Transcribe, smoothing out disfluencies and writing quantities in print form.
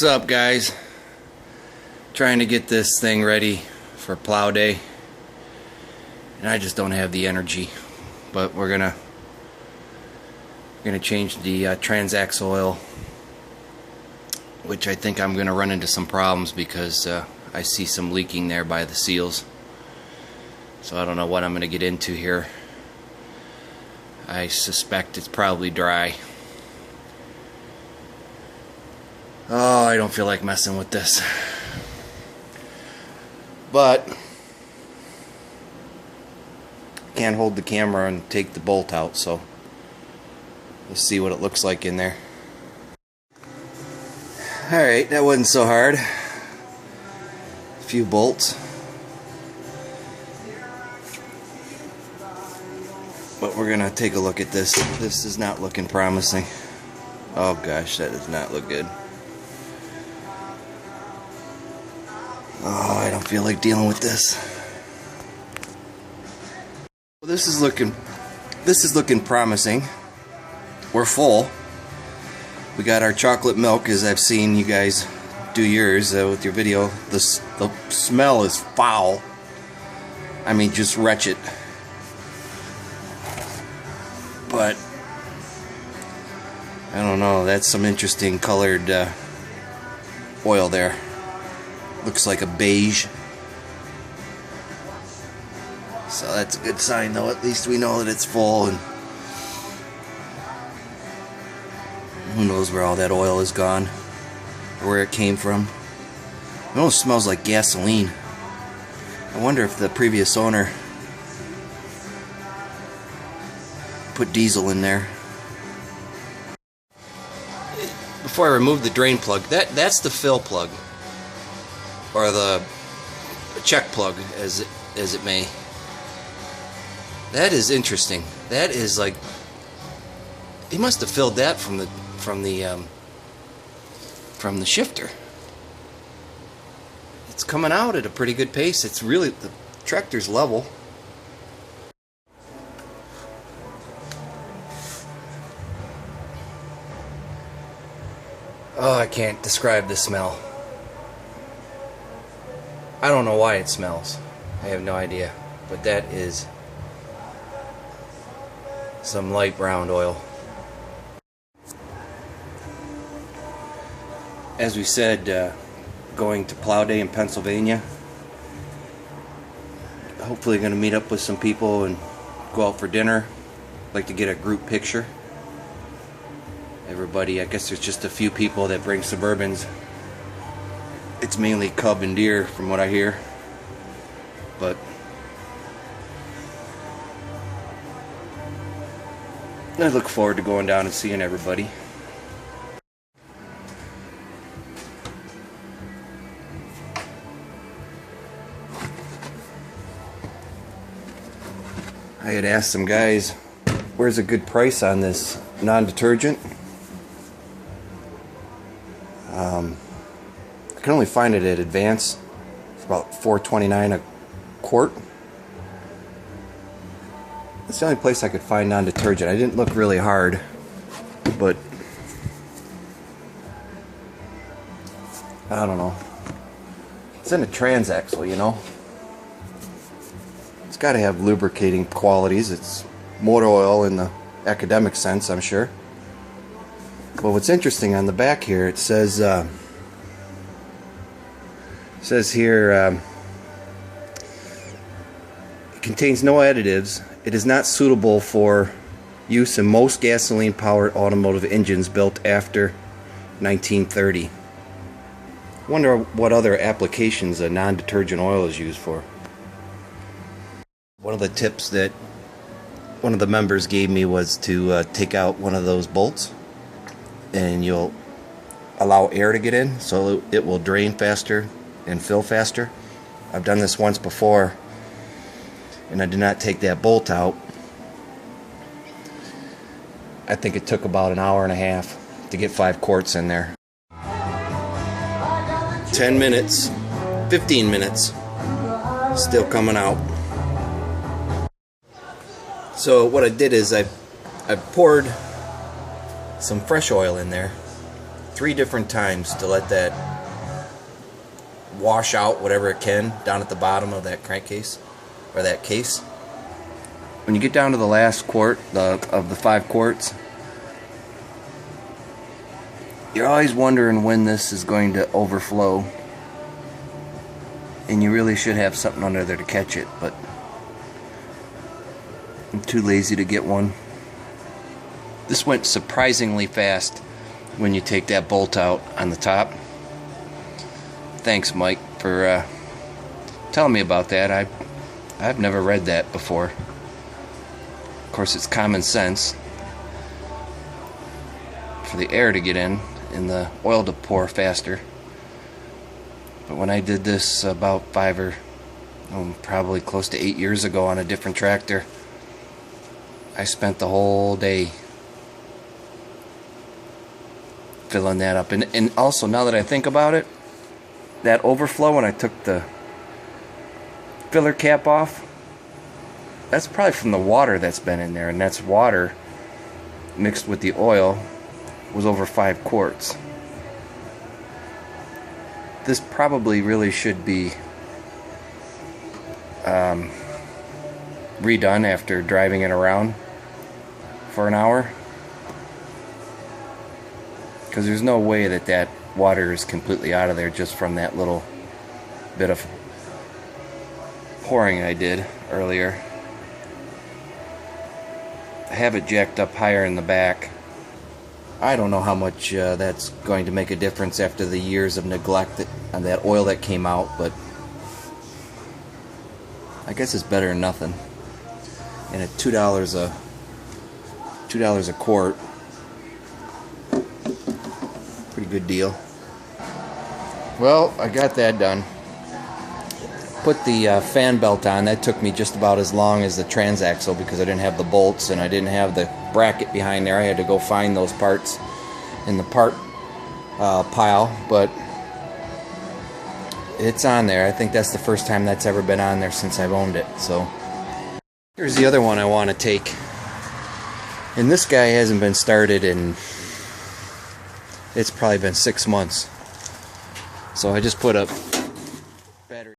What's up, guys? Trying to get this thing ready for plow day, and I just don't have the energy. But we're gonna change the transaxle oil, which I think I'm gonna run into some problems because I see some leaking there by the seals. So I don't know what I'm gonna get into here. I suspect it's probably dry. Oh, I don't feel like messing with this. But can't hold the camera and take the bolt out, so let's see what it looks like in there. Alright, that wasn't so hard. A few bolts. But we're gonna take a look at this. This is not looking promising. Oh gosh, that does not look good. Oh, I don't feel like dealing with this. Well, this is looking promising. We're full. We got our chocolate milk, as I've seen you guys do yours with your video. The smell is foul. I mean, just wretched. But I don't know. That's some interesting colored oil there. Looks like a beige. So that's a good sign, though. At least we know that it's full, and who knows where all that oil is gone or where it came from. It almost smells like gasoline. I wonder if the previous owner put diesel in there. Before I remove the drain plug, that's the fill plug, or the check plug, as it may. That is interesting. That is like, he must have filled that from the shifter. It's coming out at a pretty good pace. It's really, the tractor's level. Oh, I can't describe the smell. I don't know why it smells. I have no idea. But that is some light brown oil. As we said, going to Plow Day in Pennsylvania. Hopefully going to meet up with some people and go out for dinner. Like to get a group picture. Everybody, I guess there's just a few people that bring Suburbans. It's mainly cub and deer from what I hear. But I look forward to going down and seeing everybody. I had asked some guys, where's a good price on this non-detergent? I can only find it at Advance. It's about $4.29 a quart. That's the only place I could find non-detergent. I didn't look really hard, but I don't know. It's in a transaxle, you know. It's got to have lubricating qualities. It's motor oil in the academic sense, I'm sure. But what's interesting on the back here, it says here, it contains no additives. It is not suitable for use in most gasoline-powered automotive engines built after 1930. I wonder what other applications a non-detergent oil is used for. One of the tips that one of the members gave me was to take out one of those bolts, and you'll allow air to get in, so it will drain faster and fill faster. I've done this once before, and I did not take that bolt out. I think it took about an hour and a half to get 5 quarts in there. 10 minutes, 15 minutes, still coming out. So what I did is I poured some fresh oil in there, 3 different times to let that wash out whatever it can down at the bottom of that crankcase or that case. When you get down to the last quart of the 5 quarts, you're always wondering when this is going to overflow, and you really should have something under there to catch it, but I'm too lazy to get one. This went surprisingly fast when you take that bolt out on the top. Thanks, Mike, for telling me about that. I've never read that before. Of course, it's common sense for the air to get in and the oil to pour faster. But when I did this about 5 or probably close to 8 years ago on a different tractor, I spent the whole day filling that up. And also, now that I think about it, that overflow when I took the filler cap off, that's probably from the water that's been in there, and that's water mixed with the oil was over 5 quarts. This probably really should be redone after driving it around for an hour, because there's no way that that water is completely out of there just from that little bit of pouring I did earlier. I have it jacked up higher in the back. I don't know how much that's going to make a difference after the years of neglect on that oil that came out, but I guess it's better than nothing. And at $2 a quart, pretty good deal. Well, I got that done. Put the fan belt on. That took me just about as long as the transaxle because I didn't have the bolts and I didn't have the bracket behind there. I had to go find those parts in the part pile, but it's on there. I think that's the first time that's ever been on there since I've owned it. So here's the other one I want to take, and this guy hasn't been started in, it's probably been 6 months. So I just put a